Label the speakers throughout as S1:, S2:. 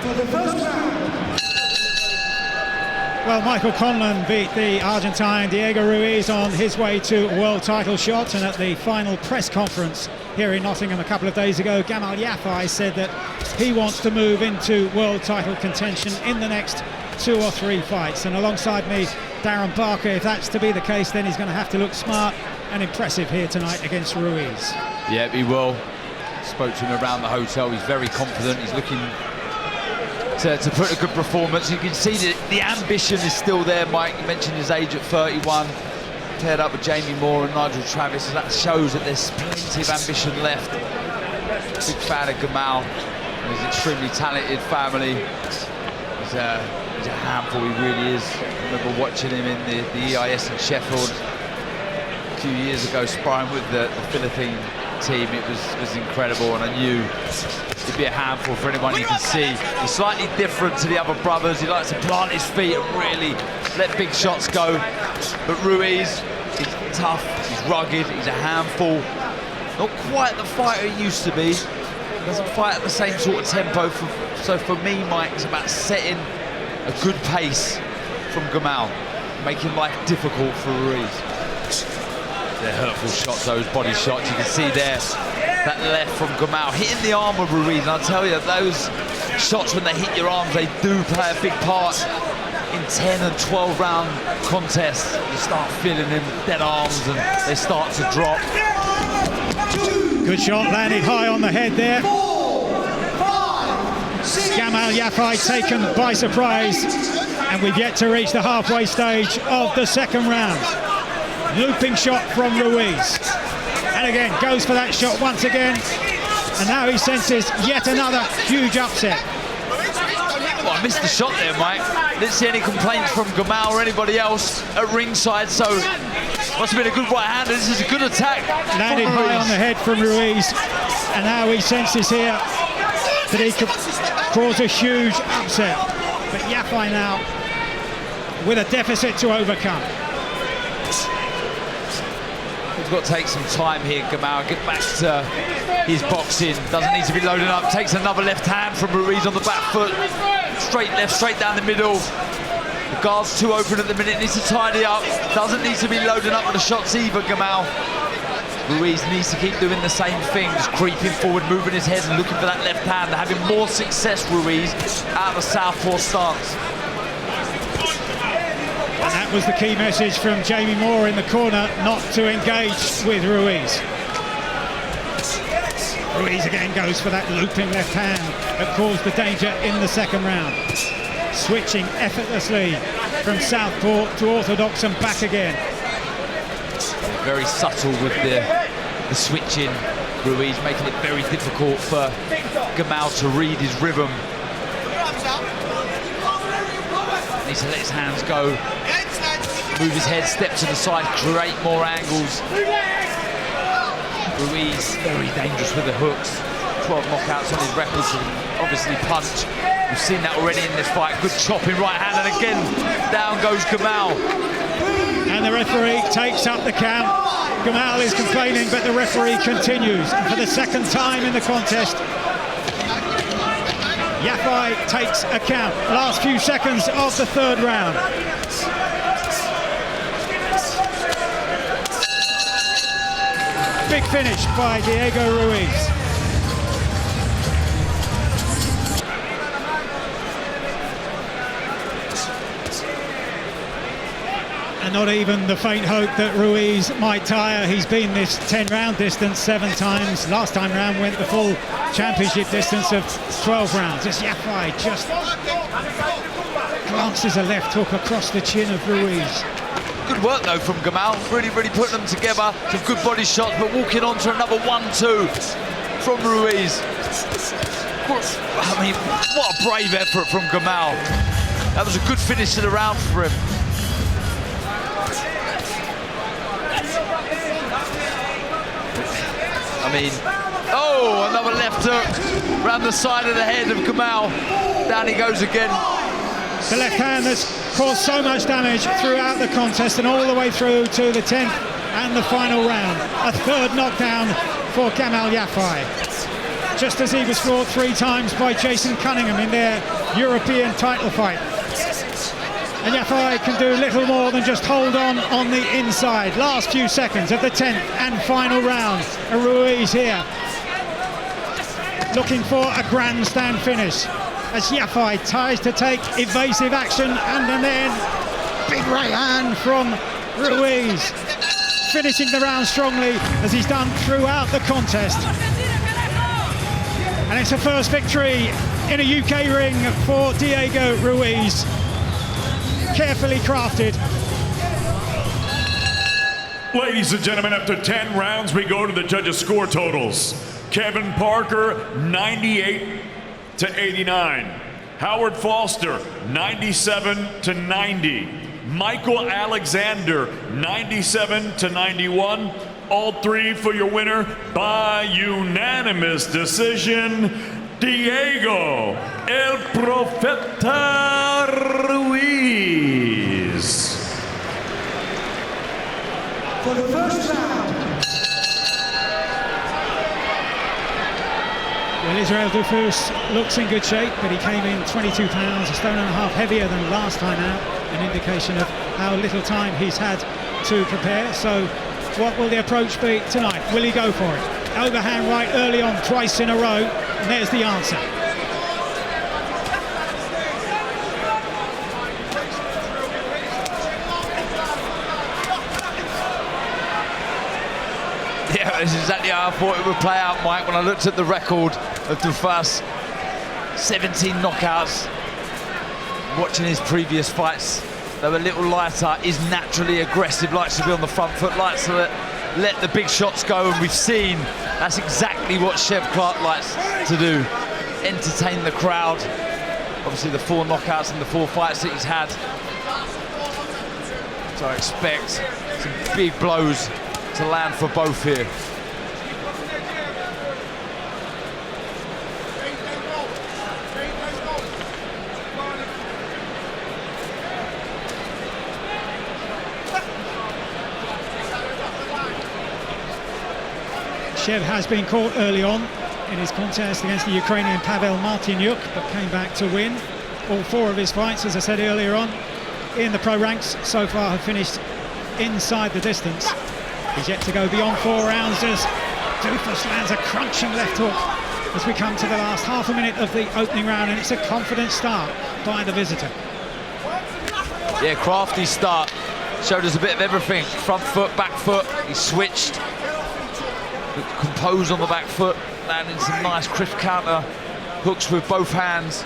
S1: for the first round.
S2: Well, Michael Conlan beat the Argentine Diego Ruiz on his way to world title shot, and at the final press conference here in Nottingham a couple of days ago, Gamal Yafai said that he wants to move into world title contention in the next 2 or 3 fights. And alongside me, Darren Barker, if that's to be the case, then he's going to have to look smart and impressive here tonight against Ruiz.
S3: Yeah, he will. Spoke to him around the hotel. He's very confident. He's looking to put a good performance. You can see that the ambition is still there, Mike. You mentioned his age at 31. Paired up with Jamie Moore and Nigel Travis. That shows that there's plenty of ambition left. Big fan of Gamal and his extremely talented family. He's a handful, he really is. I remember watching him in the EIS in Sheffield a few years ago, sparring with the Philippine team. It was incredible, and I knew he'd be a handful for anyone you can see. He's slightly different to the other brothers. He likes to plant his feet and really let big shots go. But Ruiz, he's tough, he's rugged, he's a handful. Not quite the fighter he used to be. Doesn't fight at the same sort of tempo. So for me, Mike, it's about setting a good pace from Gamal, making life difficult for Ruiz. They're hurtful shots, those body shots. You can see there, that left from Gamal hitting the arm of Ruiz. And I'll tell you, those shots when they hit your arms, they do play a big part in 10 and 12 round contests. You start feeling them dead arms and they start to drop.
S2: Good shot, landed high on the head there.
S1: 4, 5, 6.
S2: Gamal Yafai taken by surprise, and we've yet to reach the halfway stage of the second round. Looping shot from Ruiz, and again goes for that shot once again, and now he senses yet another huge upset.
S3: Well, I missed the shot there, Mike. Didn't see any complaints from Gamal or anybody else at ringside, so must have been a good right hander. This is a good attack.
S2: Landed high on the head from Ruiz, and now he senses here that he could cause a huge upset. But Yafai now with a deficit to overcome.
S3: He's got to take some time here, Gamal. Get back to his boxing. Doesn't need to be loading up. Takes another left hand from Ruiz on the back foot. Straight left, straight down the middle. The guard's too open at the minute. Needs to tidy up. Doesn't need to be loading up with the shots either, Gamal. Ruiz needs to keep doing the same thing. Just creeping forward, moving his head and looking for that left hand. They're having more success, Ruiz, out of the southpaw stance.
S2: And that was the key message from Jamie Moore in the corner, not to engage with Ruiz. Ruiz again goes for that looping left hand that caused the danger in the second round. Switching effortlessly from southpaw to orthodox and back again.
S3: Very subtle with the switching, Ruiz, making it very difficult for Gamal to read his rhythm. Needs to let his hands go, move his head, step to the side, create more angles. Ruiz, very dangerous with the hooks. 12 knockouts on his records, and obviously punch. We've seen that already in this fight. Good chopping right hand, and again, down goes Gamal.
S2: And the referee takes up the count. Gamal is complaining, but the referee continues. And for the second time in the contest, Yafai takes a count. Last few seconds of the third round. Big finish by Diego Ruiz. And not even the faint hope that Ruiz might tire. He's been this 10-round distance 7 times. Last time round went the full championship distance of 12 rounds. As Yafai just glances a left hook across the chin of Ruiz.
S3: Good work though from Gamal, really putting them together. Some good body shots, but walking on to another 1-2 from Ruiz. I mean, what a brave effort from Gamal. That was a good finish to the round for him. I mean, oh, another left hook around the side of the head of Gamal. Down he goes again.
S2: The left hand that's caused so much damage throughout the contest and all the way through to the 10th and the final round. A third knockdown for Gamal Yafai. just as he was floored 3 times by Jason Cunningham in their European title fight. And Yafai can do little more than just hold on the inside. Last few seconds of the 10th and final round. Ruiz here looking for a grandstand finish as Yafai tries to take evasive action, and then big right hand from Ruiz, finishing the round strongly as he's done throughout the contest. And it's a first victory in a UK ring for Diego Ruiz. Carefully crafted.
S4: Ladies and gentlemen, after 10 rounds, we go to the judges' score totals. Kevin Parker, 98 to 89. Howard Foster, 97 to 90. Michael Alexander, 97 to 91. All 3 for your winner by unanimous decision, Diego El Profeta Ruiz.
S1: For the first round.
S2: Well, Israel Dufus looks in good shape, but he came in 22 pounds, a stone and a half heavier than last time out, an indication of how little time he's had to prepare. So what will the approach be tonight? Will he go for it? Overhand right early on, twice in a row, and there's the answer.
S3: Yeah, this is exactly how I thought it would play out, Mike, when I looked at the record of Dufus. 17 knockouts. Watching his previous fights, they were a little lighter, is naturally aggressive, likes to be on the front foot, likes to let the big shots go, and we've seen that's exactly what Chev Clark likes to do, entertain the crowd. Obviously the 4 knockouts in the 4 fights that he's had. So I expect some big blows to land for both here.
S2: Chev has been caught early on in his contest against the Ukrainian Pavel Martinyuk, but came back to win. All 4 of his fights, as I said earlier on, in the pro ranks so far have finished inside the distance. He's yet to go beyond 4 rounds as Dufus lands a crunching left hook as we come to the last half a minute of the opening round, and it's a confident start by the visitor.
S3: Yeah, crafty start. Showed us a bit of everything. Front foot, back foot. He switched. Composed on the back foot, landing some nice crisp counter hooks with both hands.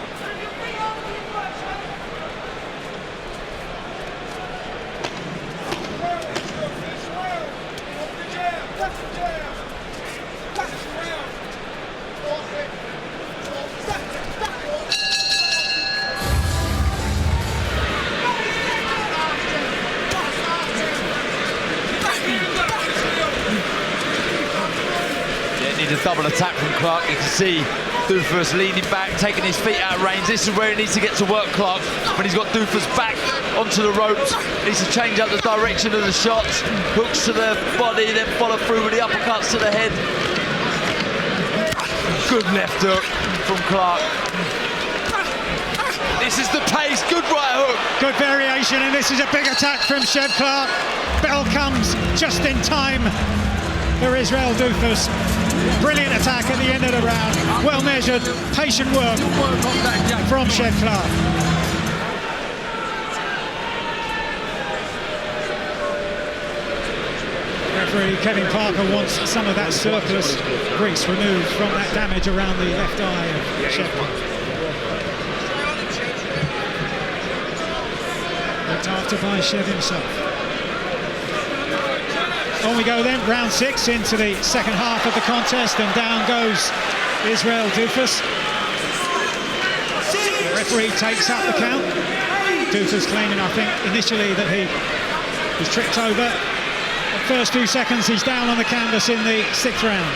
S3: A double attack from Clark. You can see Dufus leaning back, taking his feet out of range. This is where he needs to get to work, Clark. When he's got Dufus back onto the ropes, needs to change up the direction of the shots. Hooks to the body, then follow through with the uppercuts to the head. Good left hook from Clark. This is the pace, good right hook.
S2: Good variation, and this is a big attack from Chev Clark. Bell comes just in time for Israel Dufus. Brilliant attack at the end of the round. Well measured, patient work from Chev Clark. Referee Kevin Parker wants some of that surplus grease removed from that damage around the left eye of Chev Clark. Looked after by Chev himself. On we go then, round 6 into the second half of the contest, and down goes Israel Dufus. The referee takes up the count. Dufus claiming, I think, initially that he was tripped over. The first few seconds he's down on the canvas in the 6th round.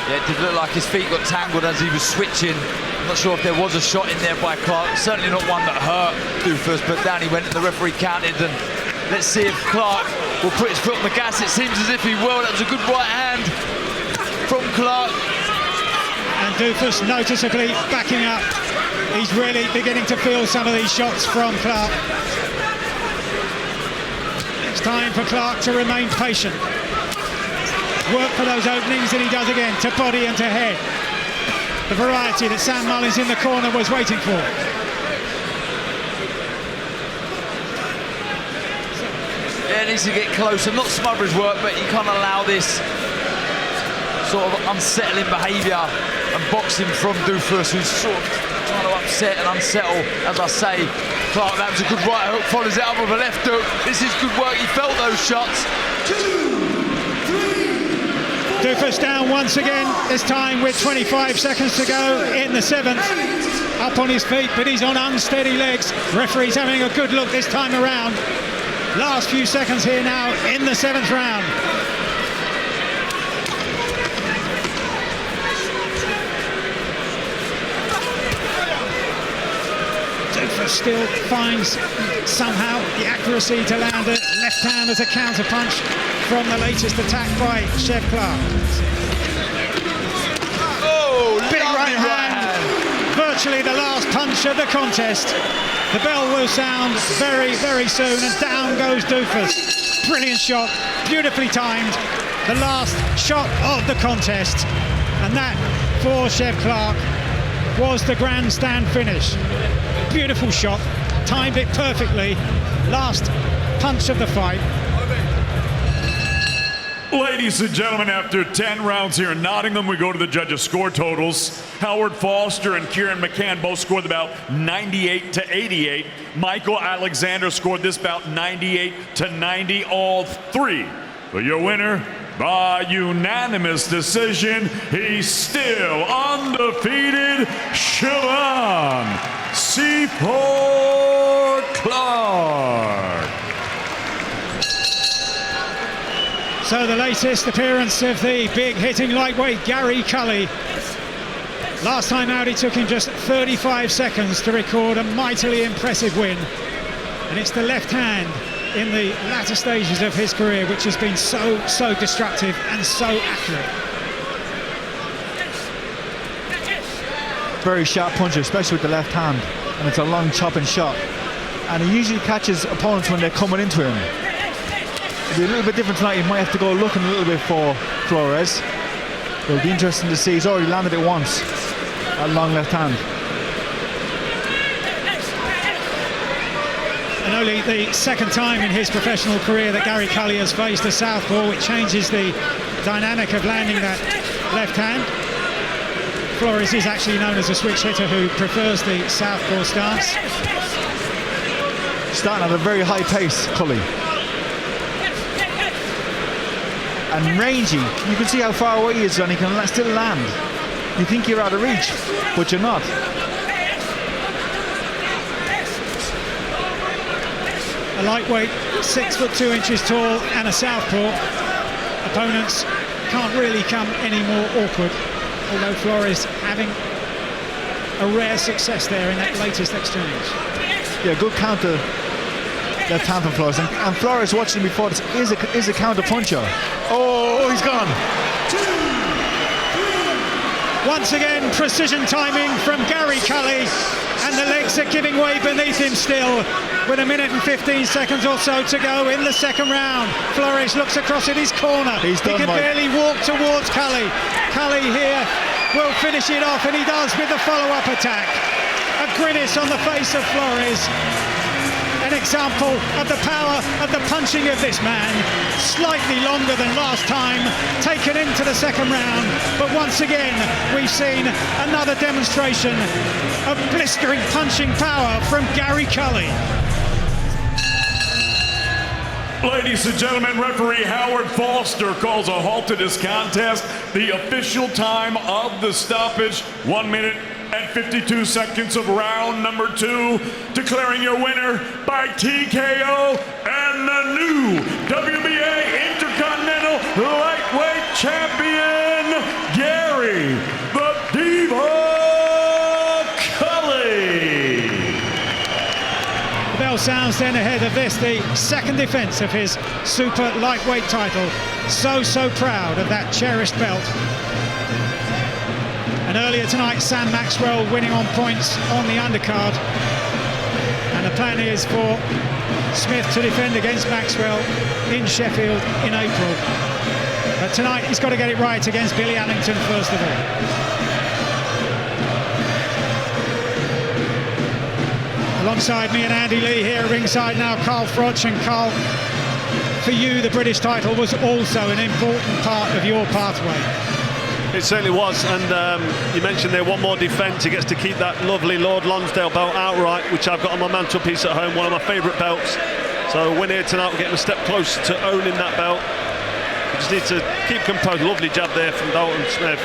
S3: Yeah, it did look like his feet got tangled as he was switching. I'm not sure if there was a shot in there by Clark. Certainly not one that hurt Dufus, but down he went and the referee counted. And let's see if Clark will put his foot on the gas. It seems as if he will. That was a good right hand from Clark.
S2: And And Doofus noticeably backing up. He's really beginning to feel some of these shots from Clark. It's time for Clark to remain patient. Work for those openings, and he does again, to body and to head. The variety that Sam Mullins in the corner was waiting for.
S3: Yeah, it needs to get closer. Not smother his work, but you can't allow this sort of unsettling behaviour and boxing from Doofus, who's sort of trying to upset and unsettle. As I say, Clark, that was a good right hook, follows it up with a left hook. This is good work, he felt those shots.
S1: 2, 3, 4.
S2: Doofus down once again, this time with 25 seconds to go in the 7th. Up on his feet, but he's on unsteady legs. Referee's having a good look this time around. Last few seconds here now in the 7th round. Doofus still finds somehow the accuracy to land a left hand as a counter punch from the latest attack by Chev Clark.
S3: Oh,
S2: Big right hand, virtually the last punch of the contest. The bell will sound very, very soon, and down goes Doofus. Brilliant shot, beautifully timed. The last shot of the contest. And that, for Chev Clark, was the grandstand finish. Beautiful shot, timed it perfectly. Last punch of the fight.
S4: Ladies and gentlemen, after 10 rounds here in Nottingham, we go to the judges' score totals. Howard Foster and Kieran McCann both scored the bout 98 to 88. Michael Alexander scored this bout 98 to 90, all three. But your winner, by unanimous decision, he's still undefeated, Siobhan Seaport Clark.
S2: So the latest appearance of the big hitting lightweight Gary Cully. Last time out he took him just 35 seconds to record a mightily impressive win. And it's the left hand in the latter stages of his career which has been so destructive and so accurate.
S5: Very sharp puncher, especially with the left hand, and it's a long chopping shot. And he usually catches opponents when they're coming into him. It'll be a little bit different tonight. He might have to go looking a little bit for Flores. It'll be interesting to see. He's already landed it once, that long left hand.
S2: And only the second time in his professional career that Gary Cully has faced a southpaw, which changes the dynamic of landing that left hand. Flores is actually known as a switch hitter who prefers the southpaw stance.
S5: Starting at a very high pace, Cully. And rangy. You can see how far away he is, and he can still land. You think you're out of reach, but you're not.
S2: A lightweight, 6'2" tall, and a southpaw. Opponents can't really come any more awkward. Although Flores having a rare success there in that latest exchange.
S5: Yeah, good counter left hand from Flores. And Flores, watching him before, this is a counter puncher. Oh, he's gone.
S2: Once again, precision timing from Gary Cully, and the legs are giving way beneath him still, with a minute and 15 seconds or so to go in the second round. Flores looks across at his corner. He can barely walk towards Cully. Cully here will finish it off, and he does with the follow-up attack. A grimace on the face of Flores. An example of the power of the punching of this man. Slightly longer than last time, taken into the second round, but once again we've seen another demonstration of blistering punching power from Gary Cully.
S4: Ladies and gentlemen, referee Howard Foster calls a halt to this contest. The official time of the stoppage, 1 minute and 52 seconds of round number 2, declaring your winner by TKO and the new WBA Intercontinental Lightweight Champion, Gary the Diva Cully.
S2: The bell sounds then ahead of this, the second defense of his super lightweight title. So proud of that cherished belt. And earlier tonight, Sam Maxwell winning on points on the undercard. And the plan is for Smith to defend against Maxwell in Sheffield in April. But tonight he's got to get it right against Billy Allington first of all. Alongside me and Andy Lee here ringside now, Carl Froch. And Carl, for you the British title was also an important part of your pathway.
S6: It certainly was, and you mentioned there one more defence. He gets to keep that lovely Lord Lonsdale belt outright, which I've got on my mantelpiece at home, one of my favourite belts. So a win here tonight will get him a step closer to owning that belt. We just need to keep composed. Lovely jab there from Dalton Smith.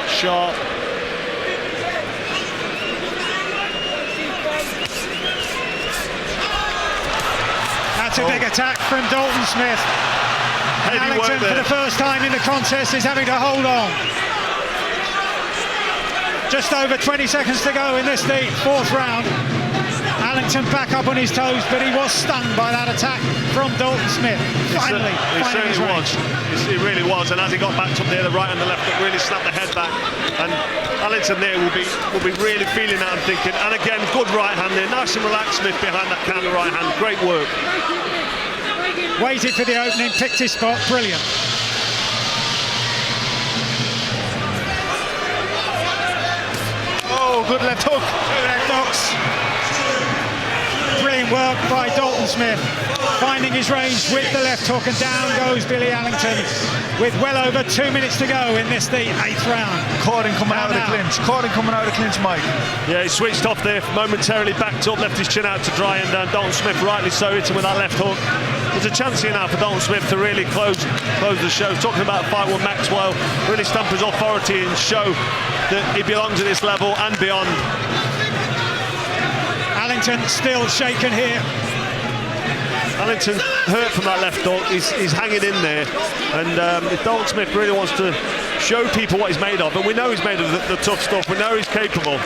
S6: Sharp.
S2: That's a big attack from Dalton Smith. And Allington, for the first time in the contest, is having to hold on. Just over 20 seconds to go in this, the fourth round. Allington back up on his toes, but he was stunned by that attack from Dalton Smith. Finally, finding his range.
S6: It really was, and as he got backed up there, the right and the left hook really snapped the head back. And Allington there will be really feeling that and thinking. And again, good right hand there, nice and relaxed Smith behind that counter right hand. Great work.
S2: Waited for the opening, picked his spot, brilliant.
S6: Oh, good left hook.
S2: Two left hooks. Brilliant work by Dalton Smith, finding his range with the left hook, and down goes Billy Allington with well over 2 minutes to go in this, the 8th round.
S5: Caught him coming out of the clinch. Caught him coming out of the clinch, Mike.
S6: Yeah, he switched off there, momentarily backed up, left his chin out to dry, and Dalton Smith rightly so hit him with that left hook. There's a chance here now for Dalton Smith to really close the show. Talking about a fight with Maxwell, really stamp his authority and show that he belongs at this level and beyond.
S2: Allington still shaken here.
S6: Allington hurt from that left hook. He's hanging in there, and if Dalton Smith really wants to show people what he's made of, and we know he's made of the tough stuff, we know he's capable.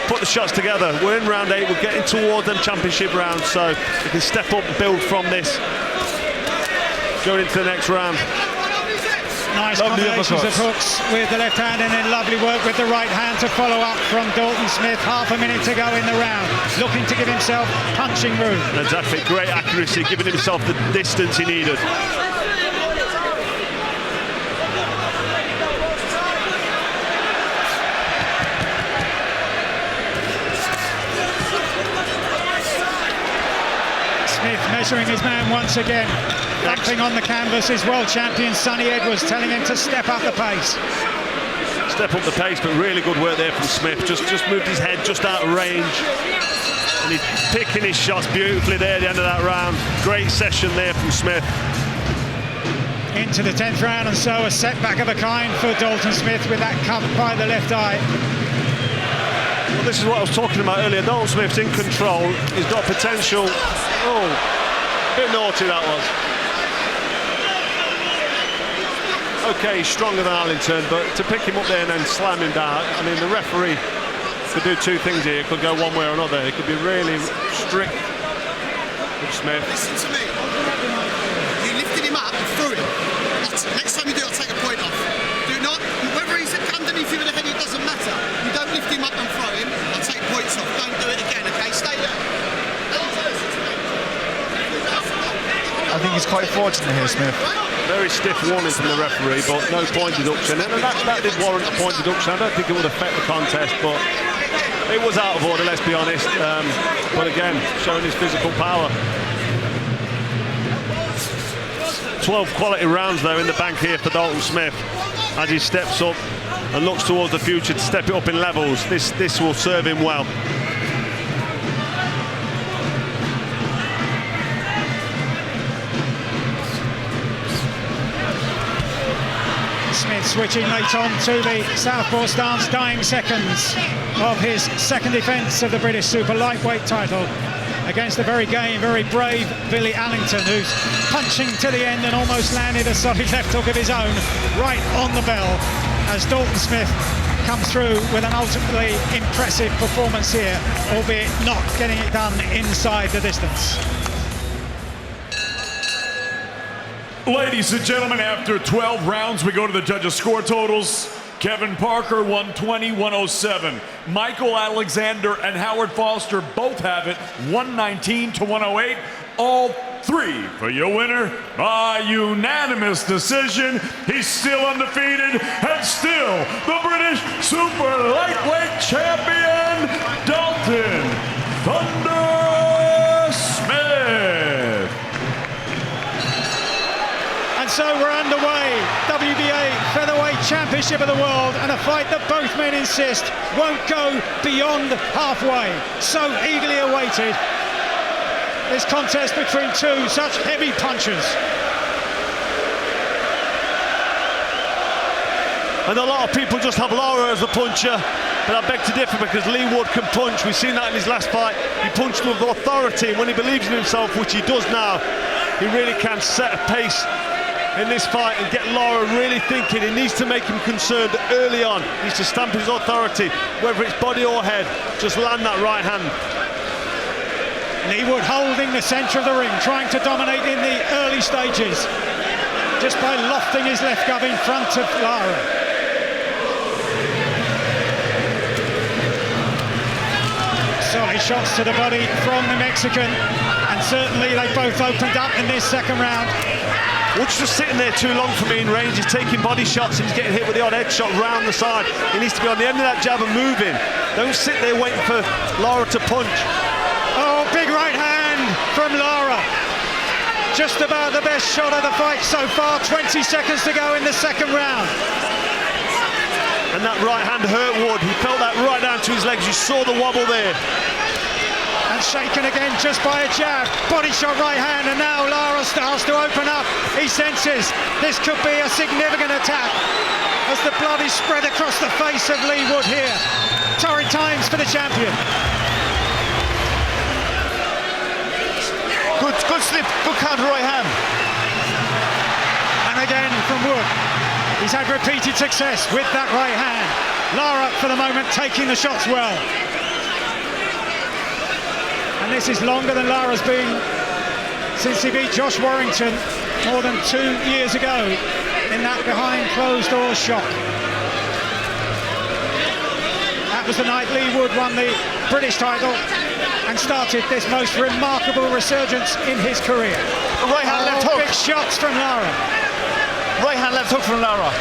S6: Put the shots together. We're in round 8. We're getting toward them championship rounds, so we can step up and build from this going into the next round.
S2: Nice combinations of hooks with the left hand, and then lovely work with the right hand to follow up from Dalton Smith. Half a minute to go in the round, looking to give himself punching room.
S6: Exactly, great accuracy, giving himself the distance he needed.
S2: Smith measuring his man once again. Thumping on the canvas is world champion Sonny Edwards, telling him to step up the pace.
S6: Step up the pace, but really good work there from Smith. Just moved his head just out of range. And he's picking his shots beautifully there at the end of that round. Great session there from Smith.
S2: Into the 10th round, and so a setback of a kind for Dalton Smith with that cup by the left eye.
S6: Well, this is what I was talking about earlier. Dalton Smith's in control. He's got potential. Oh, a bit naughty that was. Okay, he's stronger than Allington, but to pick him up there and then slam him down, I mean, the referee could do two things here. It could go one way or another. It could be really strict with Smith.
S7: Listen to me. You lifted him up and threw him. Next time you do, I'll take a point off. Do not, whether he's underneath you with a head, it doesn't matter. You don't lift him up and throw him, I'll take points off. Don't do it again, okay? Stay there.
S5: I think he's quite fortunate here, Smith.
S6: Very stiff warning from the referee, but no point deduction. And that did warrant a point deduction. I don't think it would affect the contest, but it was out of order, let's be honest. But again, showing his physical power. 12 quality rounds, though, in the bank here for Dalton Smith as he steps up and looks towards the future to step it up in levels. This will serve him well.
S2: Smith switching late on to the southpaw stance, dying seconds of his second defence of the British Super Lightweight title against the very game, very brave Billy Allington, who's punching to the end and almost landed a solid left hook of his own right on the bell as Dalton Smith comes through with an ultimately impressive performance here, albeit not getting it done inside the distance.
S4: Ladies and gentlemen, after 12 rounds, we go to the judges' score totals. Kevin Parker 120-107. Michael Alexander and Howard Foster both have it 119-108. All three for your winner by unanimous decision. He's still undefeated and still the British super lightweight champion, Dalton Thunder Smith.
S2: And so we're underway. WBA Featherweight Championship of the World, and a fight that both men insist won't go beyond halfway. So eagerly awaited. This contest between two such heavy punchers.
S6: And a lot of people just have Lara as a puncher, but I beg to differ because Leigh Wood can punch. We've seen that in his last fight. He punched with authority, and when he believes in himself, which he does now, he really can set a pace in this fight and get Lara really thinking. He needs to make him concerned early on. He needs to stamp his authority, whether it's body or head, just land that right hand.
S2: Leigh Wood holding the centre of the ring, trying to dominate in the early stages, just by lofting his left glove in front of Lara. Solid shots to the body from the Mexican, and certainly they both opened up in this second round.
S6: Wood's just sitting there too long for me in range. He's taking body shots and he's getting hit with the odd head shot round the side. He needs to be on the end of that jab and moving. Don't sit there waiting for Lara to punch.
S2: Oh, big right hand from Lara. Just about the best shot of the fight so far. 20 seconds to go in the second round.
S6: And that right hand hurt Wood. He felt that right down to his legs. You saw the wobble there.
S2: And shaken again just by a jab. Body shot right hand, and now Lara starts to open up. He senses this could be a significant attack as the blood is spread across the face of Leigh Wood here. Torrid times for the champion.
S5: Good slip, good counter right hand.
S2: And again from Wood. He's had repeated success with that right hand. Lara, for the moment, taking the shots well. And this is longer than Lara's been since he beat Josh Warrington more than 2 years ago in that behind closed doors shot. That was the night Leigh Wood won the British title and started this most remarkable resurgence in his career.
S5: Right hand, left hook.
S2: Big shots from Lara.
S5: Right hand, left hook from Lara.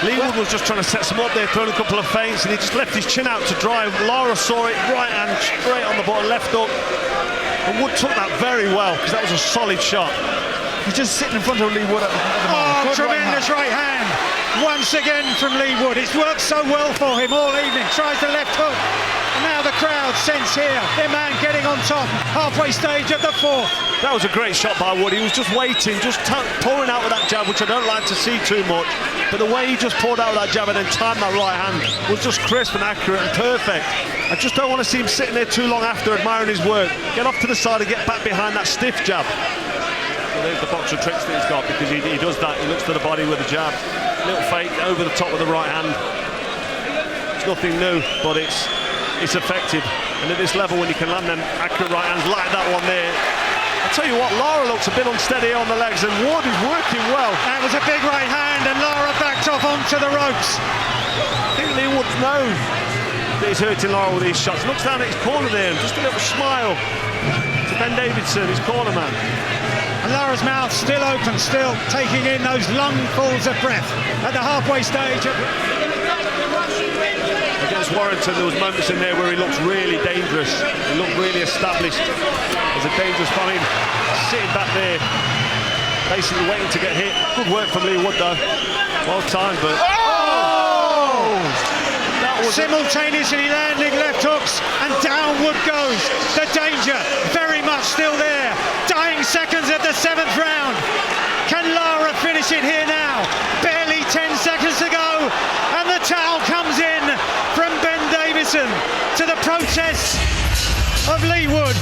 S6: Leigh Wood was just trying to set some up there, throwing a couple of feints, and he just left his chin out to dry. Lara saw it, right hand straight on the bottom, left hook. And Wood took that very well, because that was a solid shot.
S5: He's just sitting in front of Leigh Wood at the moment.
S2: Oh, tremendous right hand. Once again from Leigh Wood. It's worked so well for him all evening. Tries the left hook. And now the crowd sense here their man getting on top, halfway stage of the fourth.
S6: That was a great shot by Wood. He was just waiting, just pouring out with that jab, which I don't like to see too much. But the way he just poured out with that jab and then timed that right hand was just crisp and accurate and perfect. I just don't want to see him sitting there too long after admiring his work. Get off to the side and get back behind that stiff jab. Well, there's the boxer tricks that he's got, because he does that. He looks to the body with the jab. Little fake over the top with the right hand. It's nothing new, but it's effective. And at this level, when you can land them accurate right hands like that one there, I'll tell you what, Lara looks a bit unsteady on the legs, and Wood is working well.
S2: That was a big right hand, and Lara backed off onto the ropes.
S6: I think Leigh Wood's known that he's hurting Lara with these shots. Looks down at his corner there, and just a little smile to Ben Davidson, his corner man.
S2: And Lara's mouth still open, still taking in those lungfuls of breath at the halfway stage.
S6: Against Warrington, there was moments in there where he looked really dangerous. He looked really established as a dangerous fight. Sitting back there, basically waiting to get hit. Good work from Leigh Wood though. Well timed, but that was
S2: simultaneously landing left hooks, and down Wood goes. The danger very much still there. Dying seconds of the seventh round. Can Lara finish it here now? Barely 10 seconds to go, and the towel comes in from Ben Davison to the protest of Leigh Wood.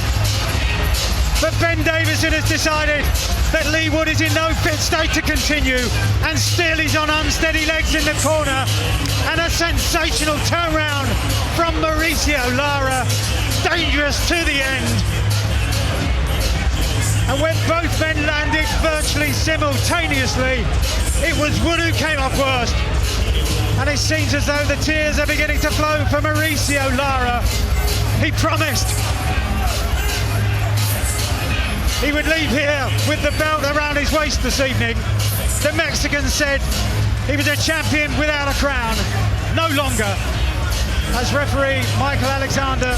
S2: But Ben Davison has decided that Leigh Wood is in no fit state to continue, and still he's on unsteady legs in the corner. And a sensational turnaround from Mauricio Lara, dangerous to the end. And when both men landed virtually simultaneously, it was Wood who came up worst. And it seems as though the tears are beginning to flow for Mauricio Lara. He promised he would leave here with the belt around his waist this evening. The Mexican said he was a champion without a crown. No longer. As referee Michael Alexander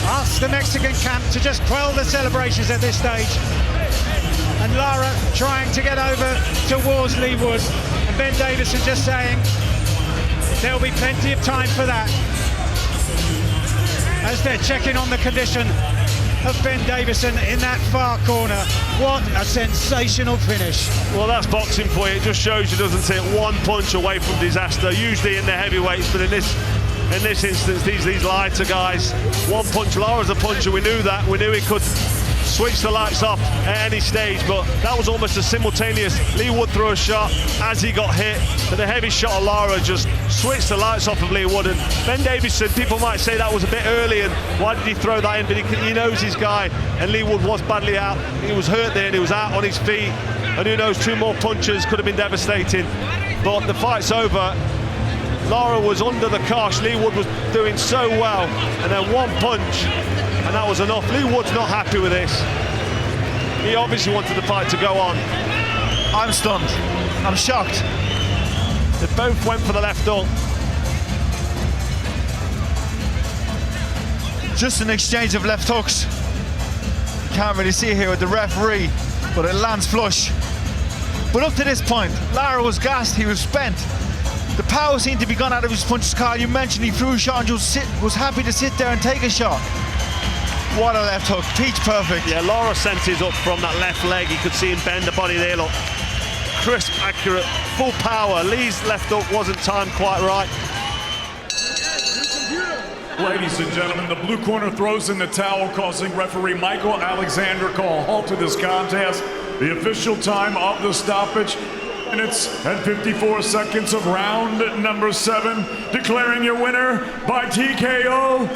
S2: asks the Mexican camp to just quell the celebrations at this stage. And Lara trying to get over towards Leigh Wood. And Ben Davison just saying there'll be plenty of time for that. As they're checking on the condition of Ben Davison in that far corner. What a sensational finish.
S6: Well, that's boxing for you. It just shows you, doesn't it? One punch away from disaster, usually in the heavyweights, but in this instance, these lighter guys, one punch. Lara's a puncher, we knew that. We knew he could switch the lights off at any stage, but that was almost a simultaneous. Leigh Wood threw a shot as he got hit, but the heavy shot of Lara just switched the lights off of Leigh Wood. And Ben Davison, people might say that was a bit early and why did he throw that in, but he knows his guy, and Leigh Wood was badly out. He was hurt there and he was out on his feet, and who knows, two more punches could have been devastating. But the fight's over. Lara was under the cosh. Leigh Wood was doing so well, and then one punch, and that was enough. Leigh Wood's not happy with this. He obviously wanted the fight to go on.
S5: I'm stunned. I'm shocked.
S6: They both went for the left hook.
S5: Just an exchange of left hooks. Can't really see here with the referee, but it lands flush. But up to this point, Lara was gassed, he was spent. The power seemed to be gone out of his punches. Carl, you mentioned he threw a shot and just was happy to sit there and take a shot. What a left hook, peach perfect.
S6: Yeah, Lara sent his up from that left leg. You could see him bend the body there, look. Crisp, accurate, full power. Leigh's left hook wasn't timed quite right.
S4: Ladies and gentlemen, the blue corner throws in the towel, causing referee Michael Alexander call a halt to this contest. The official time of the stoppage, minutes and 54 seconds of round number 7, declaring your winner by TKO,